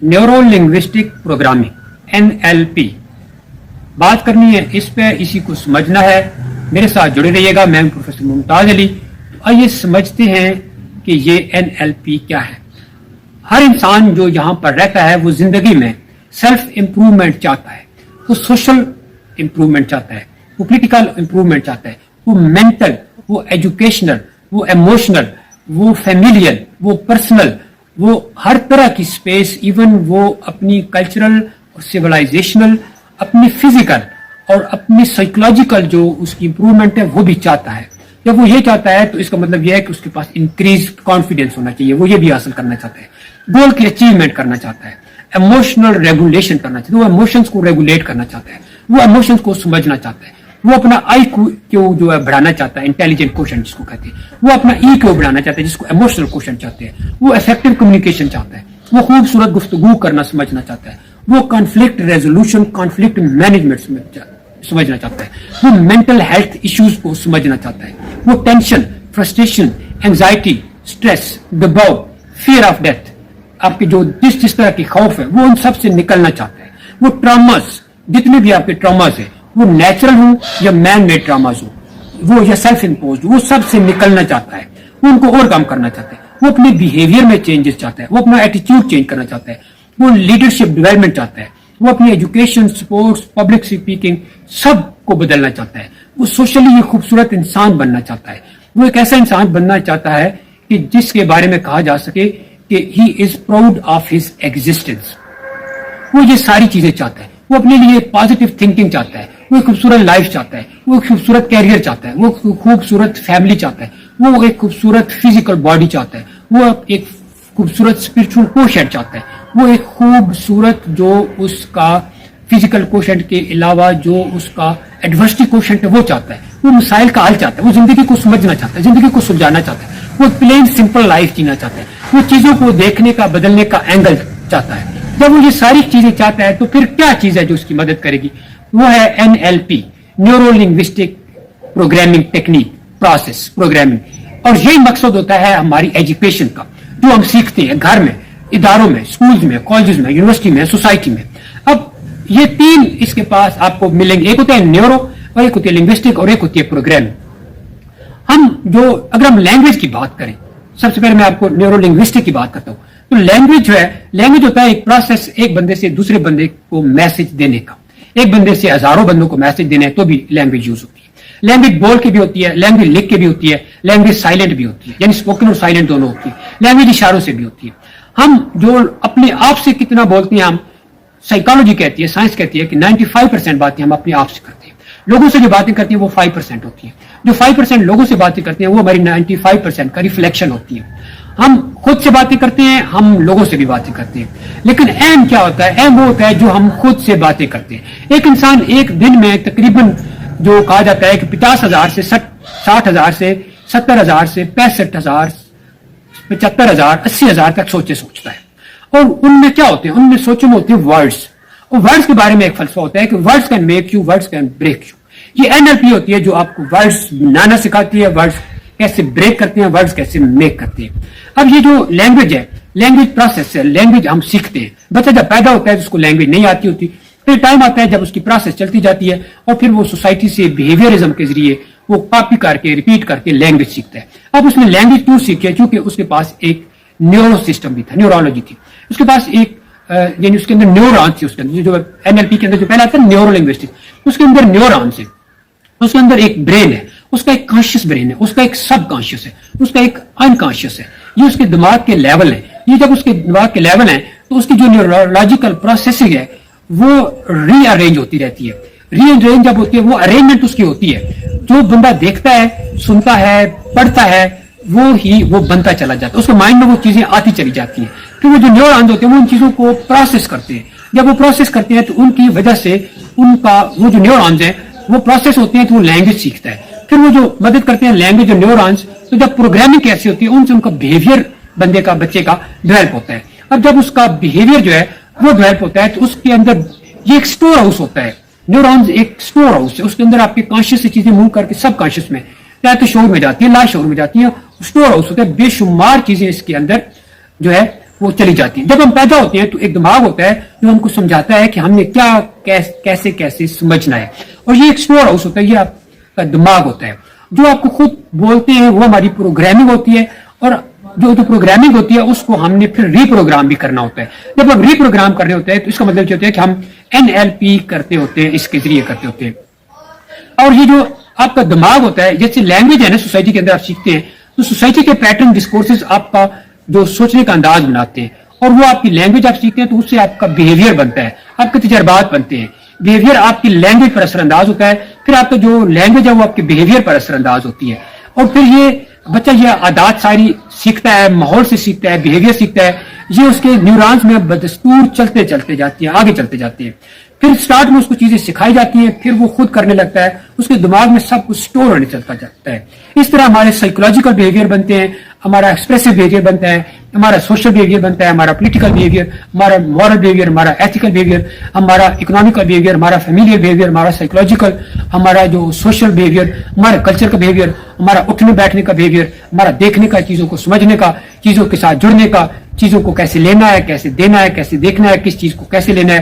Neuro linguistic programming NLP بات کرنی ہے اس پہ, اسی کو سمجھنا ہے. میرے ساتھ جڑے رہیے گا. میں پروفیسر ممتاز علی. آئیے سمجھتے ہیں کہ یہ NLP کیا ہے. ہر انسان جو یہاں پر رہتا ہے وہ زندگی میں سیلف امپروومنٹ چاہتا ہے, وہ سوشل امپروومنٹ چاہتا ہے, وہ پولیٹیکل امپروومنٹ چاہتا ہے, وہ مینٹل, وہ ایجوکیشنل, وہ ایموشنل, وہ فیملیل, وہ پرسنل, وہ ہر طرح کی سپیس, ایون وہ اپنی کلچرل اور سیولائزیشنل, اپنی فزیکل اور اپنی سائیکولوجیکل جو اس کی امپروومنٹ ہے وہ بھی چاہتا ہے. جب وہ یہ چاہتا ہے تو اس کا مطلب یہ ہے کہ اس کے پاس انکریز کانفیڈینس ہونا چاہیے, وہ یہ بھی حاصل کرنا چاہتا ہے, گول کی اچیومنٹ کرنا چاہتا ہے, ایموشنل ریگولیشن کرنا چاہتا ہے, وہ ایموشنس کو ریگولیٹ کرنا چاہتا ہے, وہ ایموشنس کو سمجھنا چاہتا ہے, وہ اپنا IQ جو ہے بڑھانا چاہتا ہے, انٹیلیجنٹ کوشن جس کو کہتے ہیں, وہ اپنا EQ بڑھانا چاہتا ہے جس کو ایموشنل کوشن چاہتے ہیں, وہ افیکٹو کمیونیکیشن چاہتا ہے, وہ خوبصورت گفتگو کرنا سمجھنا چاہتا ہے, وہ کانفلکٹ ریزولوشن, کانفلکٹ مینجمنٹ سمجھنا چاہتا ہے, وہ مینٹل ہیلتھ ایشوز کو سمجھنا چاہتا ہے, وہ ٹینشن, فرسٹریشن, اینگزائٹی, اسٹریس, دباؤ, فیئر آف ڈیتھ, آپ کے جو جس طرح کی خوف ہے وہ ان سب سے نکلنا چاہتا ہے, وہ ٹراماز, جتنے بھی آپ کے ٹراماز ہیں وہ نیچرل ہوں یا مین میڈ ٹراماز ہوں, وہ یا سیلف امپوزڈ, وہ سب سے نکلنا چاہتا ہے, وہ ان کو اور کام کرنا چاہتا ہے, وہ اپنے بیہیویئر میں چینجز چاہتا ہے, وہ اپنا ایٹیٹیوڈ چینج کرنا چاہتا ہے, وہ لیڈرشپ ڈیولپمنٹ چاہتا ہے, وہ اپنی ایجوکیشن, سپورٹس, پبلک اسپیکنگ سب کو بدلنا چاہتا ہے, وہ سوشلی یہ خوبصورت انسان بننا چاہتا ہے, وہ ایک ایسا انسان بننا چاہتا ہے کہ جس کے بارے میں کہا جا سکے کہ ہی از پراؤڈ آف ہز ایگزسٹنس. وہ یہ ساری چیزیں چاہتا ہے, وہ اپنے لیے پازیٹیو تھنکنگ چاہتا ہے, وہ ایک خوبصورت لائف چاہتا ہے, وہ ایک خوبصورت کیریئر چاہتا ہے, وہ خوبصورت فیملی چاہتا ہے, وہ ایک خوبصورت فزیکل باڈی چاہتا ہے, وہ ایک خوبصورت اسپرچل کوشنٹ چاہتا ہے, وہ ایک خوبصورت جو اس کا فزیکل کوشنٹ کے علاوہ جو اس کا ایڈورسٹی کوشنٹ ہے وہ چاہتا ہے, وہ مسائل کا حل چاہتا ہے, وہ زندگی کو سمجھنا چاہتا ہے, زندگی کو سلجھانا چاہتا ہے, وہ پلین سمپل لائف جینا چاہتا ہے, وہ چیزوں کو دیکھنے کا, بدلنے کا اینگل چاہتا ہے. جب وہ یہ ساری چیزیں چاہتا ہے تو پھر کیا چیز ہے جو اس کی مدد کرے گی؟ وہ ہے NLP, neuro linguistic programming technique, process programming. اور یہی مقصد ہوتا ہے ہماری ایجوکیشن کا, جو ہم سیکھتے ہیں گھر میں, اداروں میں, اسکولز میں, کالجز میں, یونیورسٹی میں, سوسائٹی میں. اب یہ تین اس کے پاس آپ کو ملیں گے, ایک ہوتا ہے نیورو, اور ایک ہوتی ہے لنگوسٹک, اور ایک ہوتی ہے پروگرامنگ. اگر ہم لینگویج کی بات کریں, سب سے پہلے میں آپ کو نیورو لنگوسٹک کی بات کرتا ہوں. تو لینگویج جو ہے, لینگویج ہوتا ہے ایک پروسیس, ایک بندے سے دوسرے بندے کو میسج دینے کا. ایک بندے سے ہزاروں بندوں کو میسج دینا ہے تو بھی لینگویج یوز ہوتی ہے. لینگویج بول کے بھی ہوتی ہے, لینگویج لکھ کے بھی ہوتی ہے, لینگویج سائلنٹ بھی ہوتی ہے, یعنی اسپوکن اور سائلنٹ دونوں ہوتی ہے, لینگویج اشاروں سے بھی ہوتی ہے. ہم جو اپنے آپ سے کتنا بولتے ہیں, ہم سائیکالوجی کہتی ہے, سائنس کہتی ہے کہ 95% باتیں ہم اپنے آپ سے کرتے ہیں. لوگوں سے جو باتیں کرتے ہیں وہ 5% ہوتی ہیں. جو 5% لوگوں سے باتیں کرتے ہیں وہ ہماری 95% کا ریفلیکشن ہوتی ہے. ہم خود سے باتیں کرتے ہیں, ہم لوگوں سے بھی باتیں کرتے ہیں, لیکن اہم کیا ہوتا ہے؟ اہم وہ ہوتا ہے جو ہم خود سے باتیں کرتے ہیں. ایک انسان ایک دن میں تقریباً جو کہا جاتا ہے کہ 50,000 سے 60,000 سے 70,000 سے 65,000 75,000 80,000 تک سوچے سوچتا ہے. اور ان میں کیا ہوتے ہیں؟ ان میں سوچوں میں ہوتے ہیں ورڈز. اور ورڈز کے بارے میں ایک فلسفہ ہوتا ہے کہ words can make you, words can break you. یہ NLP ہوتی ہے جو آپ کو ورڈز بنانا سکھاتی ہے, ورڈز کیسے بریک کرتے ہیں, ورڈز کیسے میک کرتے ہیں. اب یہ جو لینگویج ہے, لینگویج پروسیس ہے, لینگویج ہم سیکھتے ہیں. بچہ جب پیدا ہوتا ہے تو اس کو لینگویج نہیں آتی ہوتی, پھر ٹائم آتا ہے جب اس کی پروسیس چلتی جاتی ہے, اور پھر وہ سوسائٹی سے بیہیویئرزم کے ذریعے وہ کاپی کر کے ریپیٹ کر کے لینگویج سیکھتا ہے. اب اس نے لینگویج کیوں سیکھی ہے؟ کیونکہ اس کے پاس ایک نیورو سسٹم بھی تھا, نیورولوجی تھی اس کے پاس, ایک یعنی اس کے اندر نیورون تھے. اس کے اندر جو NLP کے اندر جو پہلا تھا نیورو لنگوسٹک, اس کے اندر نیورونس ہے, اس کے اندر ایک برین ہے, اس کا ایک کانشیس برین ہے, اس کا ایک سب کانشیس ہے, اس کا ایک انکانشیس ہے. یہ اس کے دماغ کے لیول ہے. یہ جب اس کے دماغ کے لیول ہیں تو اس کی جو نیورولوجیکل پروسیسنگ ہے وہ ری ارینج ہوتی رہتی ہے. ری ارینج جب ہوتی ہے وہ ارینجمنٹ اس کی ہوتی ہے. جو بندہ دیکھتا ہے, سنتا ہے, پڑھتا ہے, وہ بنتا چلا جاتا ہے, اس کے مائنڈ میں وہ چیزیں آتی چلی جاتی ہیں. پھر وہ جو نیورونز ہوتے ہیں وہ ان چیزوں کو پروسیس کرتے ہیں. جب وہ پروسیس کرتے ہیں تو ان کی وجہ سے ان کا وہ جو نیورونز ہیں وہ پروسیس ہوتے ہیں تو وہ لینگویج سیکھتا ہے. پھر وہ جو مدد کرتے ہیں لینگویج اور نیورونز, تو جب پروگرامنگ کیسی ہوتی ہے ان سے ان کا بیہیویئر بندے کا, بچے کا ڈیولپ ہوتا ہے. اب جب اس کا بیہیویئر جو ہے وہ ڈیولپ ہوتا ہے تو اس کے اندر یہ ایک اسٹور ہاؤس ہوتا ہے. نیورونز ایک اسٹور ہاؤس ہے, اس کے اندر آپ کے کانشیس سے چیزیں موو کر کے سب کانشیس میں یا تو شعور میں جاتی ہیں, لا شعور میں جاتی ہیں. اسٹور ہاؤس ہوتا ہے, بے شمار چیزیں اس کے اندر جو ہے وہ چلی جاتی ہے. جب ہم پیدا ہوتے ہیں تو ایک دماغ ہوتا ہے جو ہم کو سمجھاتا ہے کہ ہم نے کیا کیسے کیسے سمجھنا ہے, اور یہ ایک اسٹور ہاؤس ہوتا ہے, یہ آپ کا دماغ ہوتا ہے جو آپ کو خود بولتے ہیں, وہ ہماری پروگرامنگ ہوتی ہے, اور جو پروگرامنگ ہوتی ہے اس کو ہم نے پھر ری پروگرام بھی کرنا ہوتا ہے. جب ہم ری پروگرام کرنے ہوتے ہیں تو اس کا مطلب یہ ہوتا ہے کہ ہم NLP کرتے ہوتے ہیں, اس کے ذریعے کرتے ہوتے ہیں. اور یہ جو آپ کا دماغ ہوتا ہے, جیسے لینگویج ہے نا سوسائٹی کے اندر آپ سیکھتے ہیں, تو سوسائٹی کے پیٹرن ڈسکورسز آپ کا جو سوچنے کا انداز بناتے ہیں, اور وہ آپ کی لینگویج آپ سیکھتے ہیں تو اس سے آپ کا بیہیویئر بنتا ہے, آپ کے تجربات بنتے ہیں. بیہیویئر آپ کی لینگویج پر اثر انداز ہوتا ہے, پھر آپ کا جو لینگویج ہے وہ آپ کے بیہیویئر پر اثر انداز ہوتی ہے, اور پھر یہ بچہ یہ عادات ساری سیکھتا ہے, ماحول سے سیکھتا ہے, بیہیویئر سیکھتا ہے, یہ اس کے نیورونز میں بدستور چلتے چلتے جاتی ہیں, آگے چلتے جاتے ہیں. پھر سٹارٹ میں اس کو چیزیں سکھائی جاتی ہیں, پھر وہ خود کرنے لگتا ہے, اس کے دماغ میں سب کچھ سٹور ہونے چلتا جاتا ہے. اس طرح ہمارے سائیکولوجیکل بیہیویئر بنتے ہیں, ہمارا ایکسپریسو بیہیویئر بنتا ہے, ہمارا سوشل بیہیویئر بنتا ہے, ہمارا پولیٹیکل بیہیویئر, ہمارا مورل بیہیویئر, ہمارا ایتھیکل بیہیویئر, ہمارا اکنامکل بیہیویئر, ہمارا فیملیئر بیہیویئر, ہمارا سائیکولوجیکل, ہمارا جو سوشل بیہیویئر, ہمارا کلچر کا بیہیویئر, ہمارا اٹھنے بیٹھنے کا بیہیویئر, ہمارا دیکھنے کا, چیزوں کو سمجھنے کا, چیزوں کے ساتھ جڑنے کا, چیزوں کو کیسے لینا ہے, کیسے دینا ہے, کیسے دیکھنا ہے, کس چیز کو کیسے لینا ہے,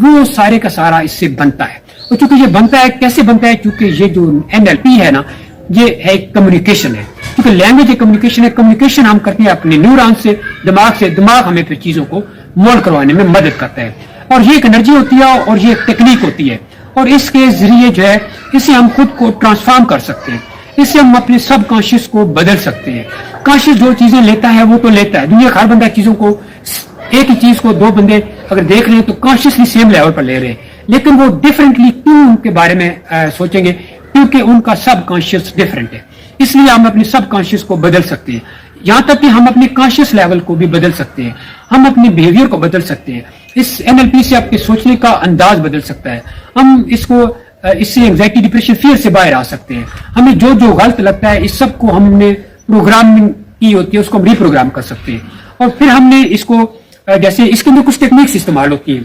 وہ سارے کا سارا اس سے بنتا ہے. اور چونکہ یہ بنتا ہے, کیسے بنتا ہے, کیونکہ یہ جو NLP ہے نا, یہ ہے کمیونیکیشن ہے, کیونکہ لینگویج ایک کمیونیکیشن ہے. کمیونیکیشن ہم کرتے ہیں اپنے نیورون سے, دماغ سے, دماغ ہمیں پھر چیزوں کو مولڈ کروانے میں مدد کرتا ہے, اور یہ ایک انرجی ہوتی ہے, اور یہ ایک ٹیکنیک ہوتی ہے, اور اس کے ذریعے جو ہے اس سے ہم خود کو ٹرانسفارم کر سکتے ہیں, اس سے ہم اپنے سب کانشیس کو بدل سکتے ہیں. کانشیس جو چیزیں لیتا ہے وہ تو لیتا ہے, دنیا کا ہر بندہ چیزوں کو, ایک ہی چیز کو دو بندے اگر دیکھ رہے ہیں تو کانشیسلی سیم لیول پر لے رہے ہیں, لیکن وہ ڈفرینٹلی کیوں ان کے بارے میں سوچیں گے, کیونکہ ان کا سب کانشیس ڈفرینٹ ہے. اس لیے ہم اپنے سب کانشیس کو بدل سکتے ہیں, یہاں تک کہ ہم اپنے کانشیس لیول کو بھی بدل سکتے ہیں, ہم اپنے بیہیویئر کو بدل سکتے ہیں. اس NLP سے آپ کے سوچنے کا انداز بدل سکتا ہے. ہم اس سے اینگزائٹی, ڈپریشن, فیئر سے باہر آ سکتے ہیں. ہمیں جو غلط لگتا ہے اس سب کو ہم نے پروگرامنگ کی ہوتی ہے, اس کو ہم ری پروگرام کر سکتے ہیں. اور پھر ہم نے اس کو, جیسے اس کے اندر کچھ ٹیکنیکس استعمال ہوتی ہیں,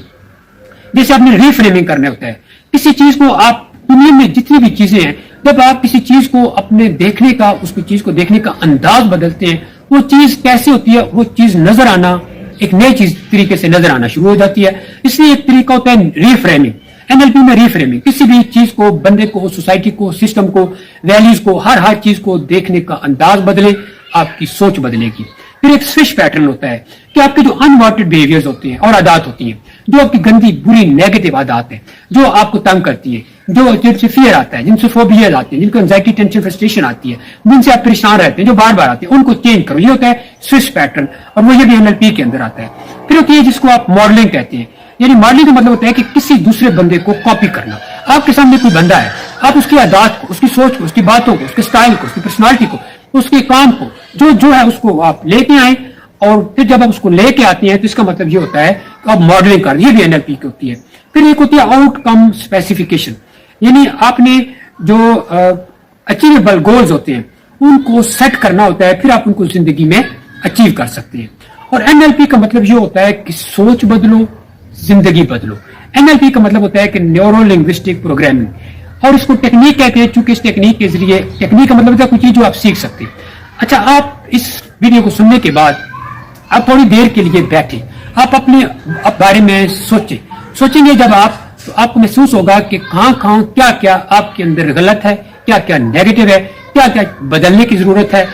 جیسے آپ نے ری فریمنگ کرنا ہوتا ہے. کسی چیز کو آپ, دنیا میں جتنی بھی چیزیں ہیں, جب آپ کسی چیز کو اپنے دیکھنے کا, اس کی چیز کو دیکھنے کا انداز بدلتے ہیں, وہ چیز کیسے ہوتی ہے, وہ چیز نظر آنا, ایک نئی چیز طریقے سے نظر آنا شروع ہو جاتی ہے. اس لیے ایک طریقہ ہوتا ہے ری فریمنگ. NLP میں ری فریمنگ, کسی بھی چیز کو, بندے کو, سوسائٹی کو, سسٹم کو, ویلیوز کو, ہر چیز کو دیکھنے کا انداز بدلے, آپ کی سوچ بدلے گی. پھر ایک سوئچ پیٹرن ہوتا ہے کہ آپ کے جو انوانٹڈ بیہیویئرز ہوتے ہیں اور عادات ہوتی ہیں, جو آپ کی گندی, بری, نیگیٹو عادات ہیں, جو آپ کو تنگ کرتی ہیں, جن سے فیئر آتا ہے, جن سے فوبیاز آتے ہیں, جن کو انزائٹی, ٹینشن, فرسٹریشن آتی ہے, جن سے آپ پریشان رہتے ہیں, جو بار بار آتے ہیں, ان کو چینج کرو. یہ ہوتا ہے سوئچ پیٹرن, اور وہ یہ بھی NLP کے اندر آتا ہے. پھر ہوتی ہے جس کو آپ ماڈلنگ کہتے ہیں. یعنی ماڈلنگ کا مطلب ہوتا ہے کہ کسی دوسرے بندے کو کاپی کرنا. آپ کے سامنے کوئی بندہ ہے, آپ اس کی عادات کو, اس کی سوچ کو, اس کی باتوں کو, اس کے اسٹائل کو, اس کی پرسنالٹی کو, اس کے کام کو, جو ہے اس کو آپ لے کے آئیں, اور پھر جب آپ اس کو لے کے آتے ہیں تو اس کا مطلب یہ ہوتا ہے کہ آپ ماڈلنگ کر, یہ بھی NLP کی ہوتی ہے. پھر ایک ہوتی ہے آؤٹ کم اسپیسیفیکیشن, یعنی آپ نے جو اچیویبل گولز ہوتے ہیں ان کو سیٹ کرنا ہوتا ہے, پھر آپ ان کو زندگی میں اچیو کر سکتے ہیں. اور NLP کا مطلب یہ ہوتا ہے کہ سوچ بدلو, زندگی بدلو. NLP کا مطلب ہوتا ہے کہ نیورو لنگوسٹک پروگرامنگ, اور اس کو ٹیکنیک کہتے ہیں, چونکہ اس ٹیکنیک کے ذریعے, ٹیکنیک کا مطلب ہوتا ہے کوئی چیز جو آپ سیکھ سکتے ہیں. اچھا, آپ اس ویڈیو کو سننے کے بعد آپ تھوڑی دیر کے لیے بیٹھیں, آپ اپنے بارے میں سوچیں گے. جب آپ کو محسوس ہوگا کہ کہاں کیا آپ کے اندر غلط ہے, کیا نیگیٹو ہے, کیا بدلنے کی ضرورت ہے,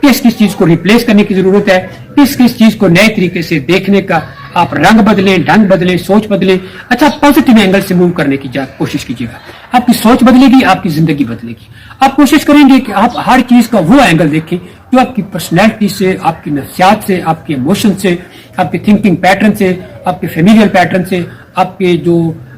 کس چیز کو ریپلیس کرنے کی ضرورت ہے, کس چیز کو نئے طریقے سے دیکھنے کا آپ رنگ بدلیں, ڈھنگ بدلیں, سوچ بدلیں. اچھا, پازیٹیو اینگل سے موو کرنے کی کوشش کیجیے گا. آپ کی سوچ بدلے گی, آپ کی زندگی بدلے گی. آپ کوشش کریں گے کہ آپ ہر چیز کا وہ اینگل دیکھیں جو آپ کی پرسنالٹی سے, آپ کی نفسیات سے, آپ کے ایموشن سے, آپ کے تھنکنگ پیٹرن سے, آپ کے فیملیئر پیٹرن سے, آپ کے جو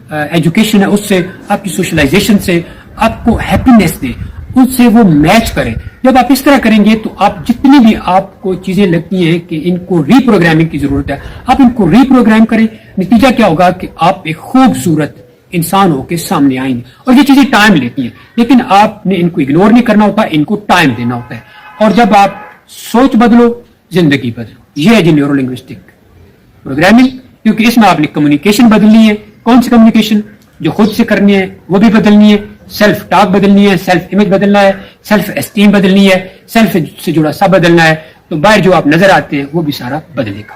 ایجوکیشن ہے اس سے, آپ کی سوشلائزیشن سے آپ کو ہیپینس دے, ان سے وہ میچ کرے. جب آپ اس طرح کریں گے تو آپ جتنی بھی آپ کو چیزیں لگتی ہیں کہ ان کو ری پروگرامنگ کی ضرورت ہے, آپ ان کو ری پروگرام کریں. نتیجہ کیا ہوگا کہ آپ ایک خوبصورت انسان ہو کے سامنے آئیں گے. اور یہ چیزیں ٹائم لیتی ہیں, لیکن آپ نے ان کو اگنور نہیں کرنا ہوتا, ان کو ٹائم دینا ہوتا ہے. اور جب آپ سوچ بدلو, زندگی بدلو. یہ ہے جی نیورو لنگوسٹک پروگرامنگ, کیونکہ اس میں آپ نے کمیونیکیشن بدلنی ہے. کون سی کمیونیکیشن؟ جو خود سے کرنی ہے وہ بھی بدلنی ہے, سیلف ٹاک بدلنی ہے, سیلف امیج بدلنا ہے, سیلف اسٹیم بدلنی ہے, سیلف سے جڑا سب بدلنا ہے. تو باہر جو آپ نظر آتے ہیں وہ بھی سارا بدلے گا.